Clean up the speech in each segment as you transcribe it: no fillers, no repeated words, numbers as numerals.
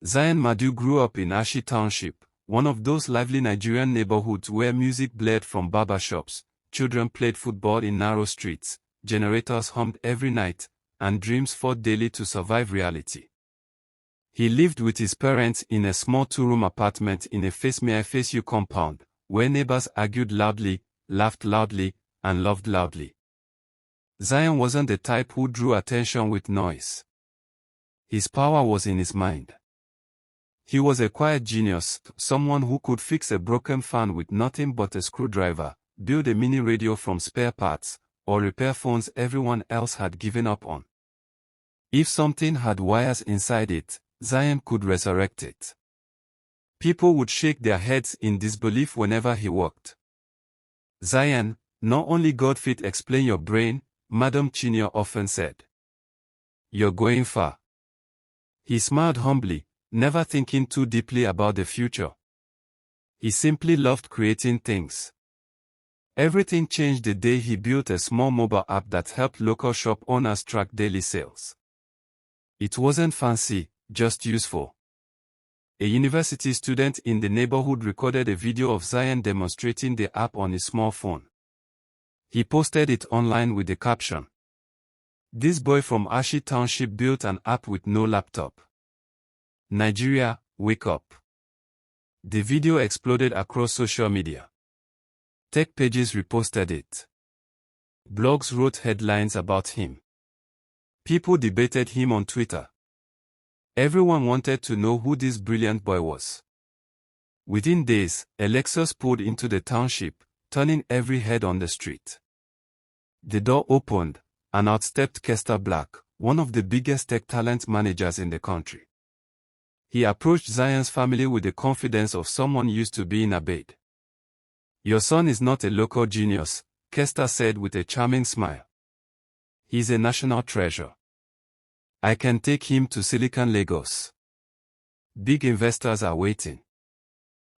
Zion Madu grew up in Ashi Township, one of those lively Nigerian neighborhoods where music blared from barbershops, children played football in narrow streets, generators hummed every night, and dreams fought daily to survive reality. He lived with his parents in a small two-room apartment in a face-me-I-face-you compound, where neighbors argued loudly, laughed loudly, and loved loudly. Zion wasn't the type who drew attention with noise. His power was in his mind. He was a quiet genius, someone who could fix a broken fan with nothing but a screwdriver, build a mini radio from spare parts, or repair phones everyone else had given up on. If something had wires inside it, Zion could resurrect it. People would shake their heads in disbelief whenever he walked. Zion, not only God fit explain your brain, Madam Chinyere often said. You're going far. He smiled humbly, never thinking too deeply about the future. He simply loved creating things. Everything changed the day he built a small mobile app that helped local shop owners track daily sales. It wasn't fancy, just useful. A university student in the neighborhood recorded a video of Zion demonstrating the app on his small phone. He posted it online with the caption, "This boy from Ashi Township built an app with no laptop. Nigeria, wake up." The video exploded across social media. Tech pages reposted it. Blogs wrote headlines about him. People debated him on Twitter. Everyone wanted to know who this brilliant boy was. Within days, a Lexus pulled into the township, turning every head on the street. The door opened, and out stepped Kester Black, one of the biggest tech talent managers in the country. He approached Zion's family with the confidence of someone used to being obeyed. "Your son is not a local genius," Kester said with a charming smile. "He's a national treasure. I can take him to Silicon Lagos. Big investors are waiting.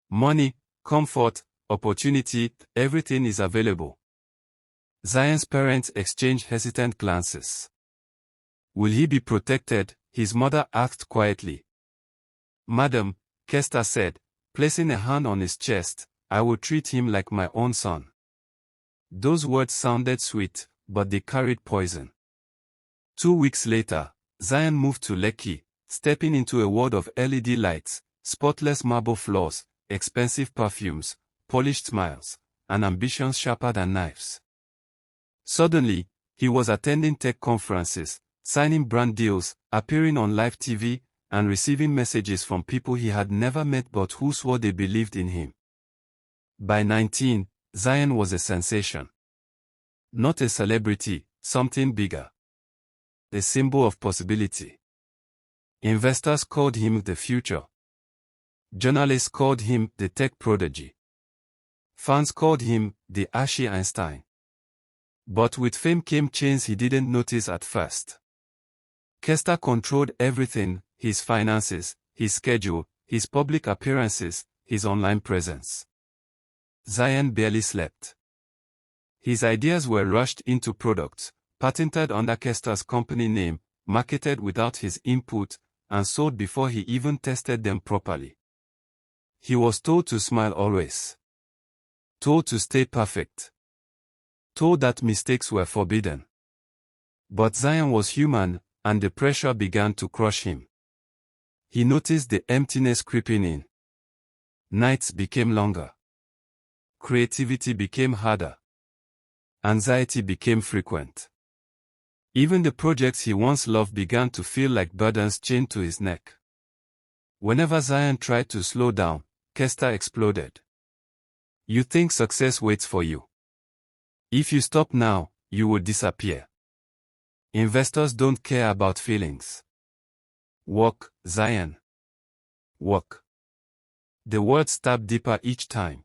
Money, comfort, opportunity, everything is available." Zion's parents exchanged hesitant glances. "Will he be protected?" his mother asked quietly. "Madam," Kester said, placing a hand on his chest, "I will treat him like my own son." Those words sounded sweet, but they carried poison. 2 weeks later, Zion moved to Lekki, stepping into a world of LED lights, spotless marble floors, expensive perfumes, polished smiles, and ambitions sharper than knives. Suddenly, he was attending tech conferences, signing brand deals, appearing on live TV, and receiving messages from people he had never met but who swore they believed in him. By 19, Zion was a sensation. Not a celebrity, something bigger. A symbol of possibility. Investors called him the future. Journalists called him the tech prodigy. Fans called him the Ashi Einstein. But with fame came chains he didn't notice at first. Kester controlled everything: his finances, his schedule, his public appearances, his online presence. Zion barely slept. His ideas were rushed into products, patented under Kester's company name, marketed without his input, and sold before he even tested them properly. He was told to smile always. Told to stay perfect. Told that mistakes were forbidden. But Zion was human, and the pressure began to crush him. He noticed the emptiness creeping in. Nights became longer. Creativity became harder. Anxiety became frequent. Even the projects he once loved began to feel like burdens chained to his neck. Whenever Zion tried to slow down, Kester exploded. "You think success waits for you? If you stop now, you will disappear. Investors don't care about feelings. Work, Zion. Work." The words stabbed deeper each time.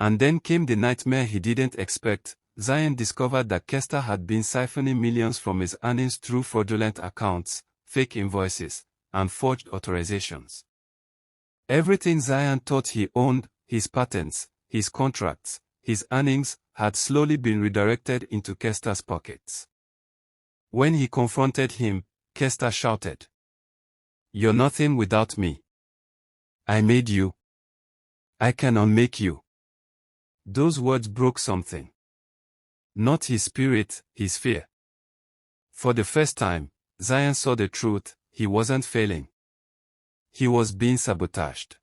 And then came the nightmare he didn't expect. Zion discovered that Kester had been siphoning millions from his earnings through fraudulent accounts, fake invoices, and forged authorizations. Everything Zion thought he owned, his patents, his contracts, his earnings, had slowly been redirected into Kester's pockets. When he confronted him, Kester shouted, You're nothing without me. I made you. I can unmake you. Those words broke something. Not his spirit, his fear. For the first time, Zion saw the truth. He wasn't failing. He was being sabotaged.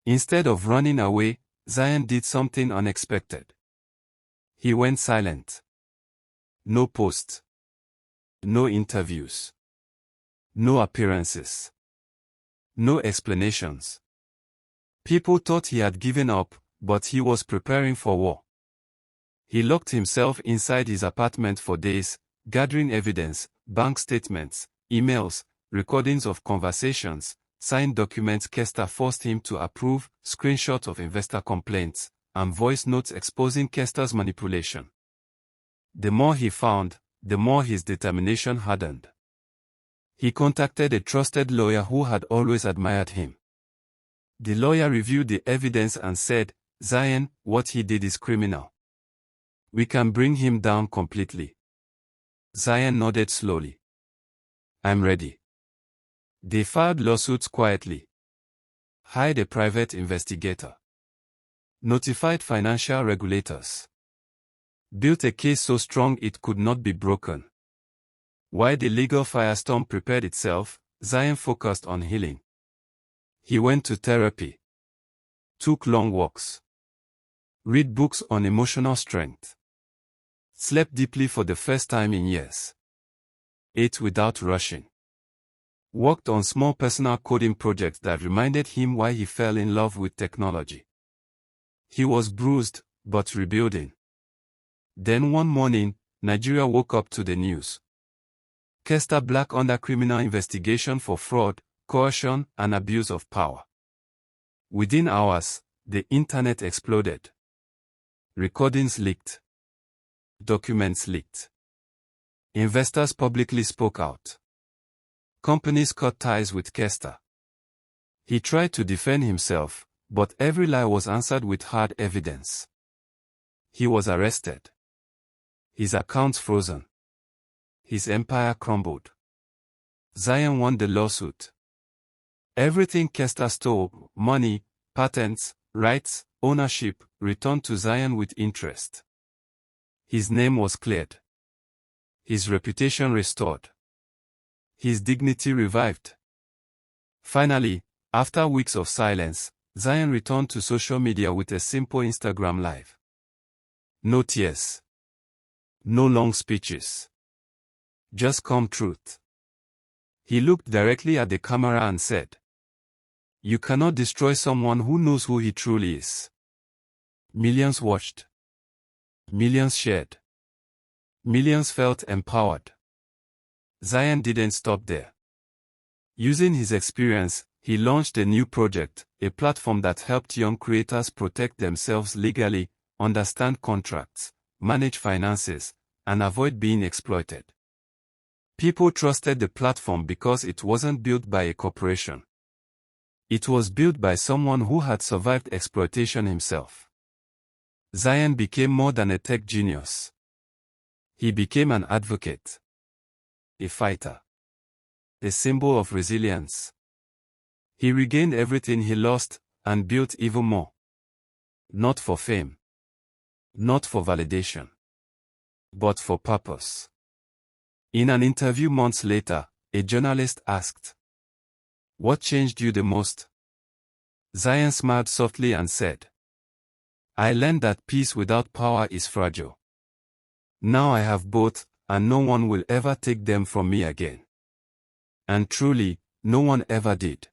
Instead of running away, Zion did something unexpected. He went silent. No posts. No interviews. No appearances. No explanations. People thought he had given up, but he was preparing for war. He locked himself inside his apartment for days, gathering evidence, bank statements, emails, recordings of conversations, signed documents Kester forced him to approve, screenshots of investor complaints, and voice notes exposing Kester's manipulation. The more he found, the more his determination hardened. He contacted a trusted lawyer who had always admired him. The lawyer reviewed the evidence and said, "Zion, what he did is criminal. We can bring him down completely." Zion nodded slowly. "I'm ready." They filed lawsuits quietly. Hired a private investigator. Notified financial regulators. Built a case so strong it could not be broken. While the legal firestorm prepared itself, Zion focused on healing. He went to therapy. Took long walks. Read books on emotional strength. Slept deeply for the first time in years. Ate without rushing. Worked on small personal coding projects that reminded him why he fell in love with technology. He was bruised, but rebuilding. Then one morning, Nigeria woke up to the news. Kester Black under criminal investigation for fraud, coercion, and abuse of power. Within hours, the internet exploded. Recordings leaked. Documents leaked. Investors publicly spoke out. Companies cut ties with Kester. He tried to defend himself, but every lie was answered with hard evidence. He was arrested. His accounts frozen. His empire crumbled. Zion won the lawsuit. Everything Kester stole, money, patents, rights, ownership, returned to Zion with interest. His name was cleared. His reputation restored. His dignity revived. Finally, after weeks of silence, Zion returned to social media with a simple Instagram live. No tears. No long speeches. Just calm truth. He looked directly at the camera and said, "You cannot destroy someone who knows who he truly is." Millions watched. Millions shared. Millions felt empowered. Zion didn't stop there. Using his experience, he launched a new project, a platform that helped young creators protect themselves legally, understand contracts, manage finances, and avoid being exploited. People trusted the platform because it wasn't built by a corporation. It was built by someone who had survived exploitation himself. Zion became more than a tech genius. He became an advocate. A fighter. A symbol of resilience. He regained everything he lost, and built even more. Not for fame. Not for validation. But for purpose. In an interview months later, a journalist asked, "What changed you the most?" Zion smiled softly and said, "I learned that peace without power is fragile. Now I have both, and no one will ever take them from me again." And truly, no one ever did.